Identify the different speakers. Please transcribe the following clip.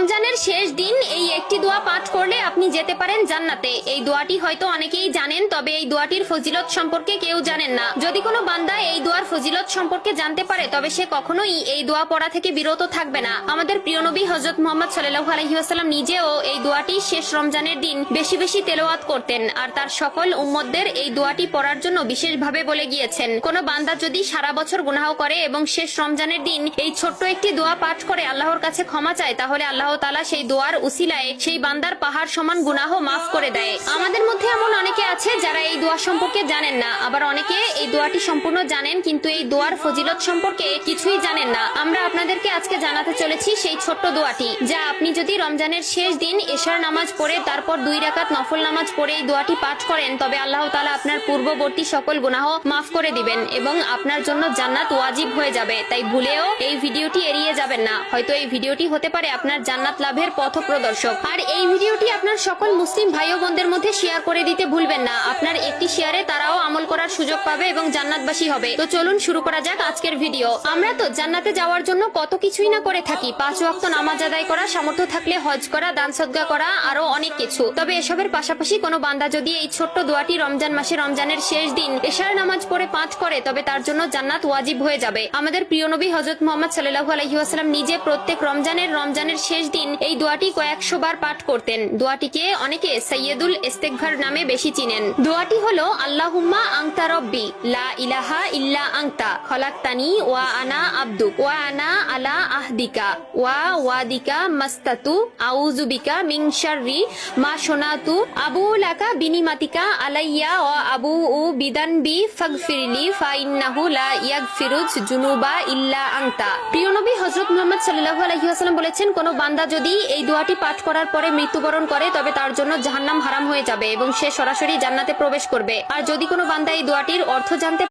Speaker 1: রমজানের শেষ দিন এই একটি দোয়া পাঠ করলে আপনি যেতে পারেন জান্নাতে। এই দোয়াটি হয়তো অনেকেই জানেন, তবে এই দোয়াটির ফজিলত সম্পর্কে কেউ জানেন না। যদি কোনো বান্দা এই দোয়ার ফজিলত সম্পর্কে জানতে পারে তবে সে কখনোই এই দোয়া পড়া থেকে বিরত থাকবে না। আমাদের প্রিয় নবী হযরত মুহাম্মদ সাল্লাল্লাহু আলাইহি ওয়াসাল্লাম নিজেও এই দোয়াটি শেষ রমজানের দিন বেশি বেশি তেলাওয়াত করতেন, আর তার সকল উম্মতদের এই দোয়াটি পড়ার জন্য বিশেষভাবে বলে গিয়েছেন। কোনো বান্দা যদি সারা বছর গুনাহ করে এবং শেষ রমজানের দিন এই ছোট্ট একটি দোয়া পাঠ করে আল্লাহর কাছে ক্ষমা চায়, তাহলে আল্লাহ তাআলা সেই দোয়ার উসিলায় সেই বান্দার পাহাড় সমান গুনাহ মাফ করে দেয়। আমাদের মধ্যে এমন অনেকে আছে যারা এই দোয়া সম্পর্কে জানেন না, আবার অনেকে এই দোয়াটি সম্পূর্ণ জানেন কিন্তু এই দোয়ার ফজিলত সম্পর্কে কিছুই জানেন না। আমরা আপনাদেরকে আজকে জানাতে চলেছি সেই ছোট্ট দোয়াটি, যা আপনি যদি রমজানের শেষ দিন এশার নামাজ পড়ে তারপর 2 রাকাত নফল নামাজ পড়ে এই দোয়াটি পাঠ করেন তবে আল্লাহ তাআলা আপনার পূর্ববর্তী সকল গুনাহ মাফ করে দিবেন এবং আপনার জন্য জান্নাত ওয়াজিব হয়ে যাবে। তাই ভুলেও এই ভিডিওটি এড়িয়ে যাবেন না, হয়তো এই ভিডিওটি হতে পারে আপনার জান্নাত লাভের পথ প্রদর্শক। আর এই ভিডিওটি আপনার সকল মুসলিম ভাই ও বোনদের মধ্যে শেয়ার করে দিতে ভুলবেন না। আপনার একটি শেয়ারে তারাও আমল করার সুযোগ পাবে এবং জান্নাতবাসী হবে। তো চলুন শুরু করা যাক আজকের ভিডিও। আমরা তো জান্নাতে যাওয়ার জন্য কত কিছুই না করে থাকি, 5 ওয়াক্ত নামাজ আদায় করা, সামর্থ্য থাকলে হজ করা, দান সদকা করা, আরো অনেক কিছু। তবে এসবের পাশাপাশি কোনো বান্দা যদি এই ছোট্ট দোয়াটি রমজান মাসে রমজানের শেষ দিন এশার নামাজ পড়ে পাঠ করে তবে তার জন্য জান্নাত ওয়াজিব হয়ে যাবে। আমাদের প্রিয় নবী হযরত মুহাম্মদ সাল্লাল্লাহু আলাইহি ওয়াসাল্লাম নিজে প্রত্যেক রমজানের শেষ দিন এই দোয়াটি কয়েকশো বার পাঠ করতেন। দোয়াটিকে অনেকে সাইয়্যিদুল ইস্তিগফার নামে বেশি চিনেন। দোয়াটি হলো আল্লাহুম্মা আনতা রব্বি লা ইলাহা ইল্লা আনতা খলাকতানি ওয়া আনা আবদুক ওয়া আনা আলা আহদিকা ওয়া ওয়াদিকা মাস্তাতু আউযু বিকা মিন শাররি মা শনাতু আবু লাকা বিনিমাতিকা আলাইয়া ওয়া আবু উ বিদানবি ফাগফিরলি ফা ইন্নাহু লা ইয়াগফিরুজ জুনুবা ইল্লা আনতা। প্রিয় নবী হযরত মুহাম্মদ সাল্লাল্লাহু আলাইহি ওয়াসাল্লাম বলেছেন, কোন বান্দা যদি এই দোয়াটি পাঠ করার পরে মৃত্যুবরণ করে তবে তার জন্য জাহান্নাম হারাম হয়ে যাবে এবং সে সরাসরি জান্নাতে প্রবেশ করবে। আর যদি কোনো বান্দা এই দোয়াটির অর্থ জানতে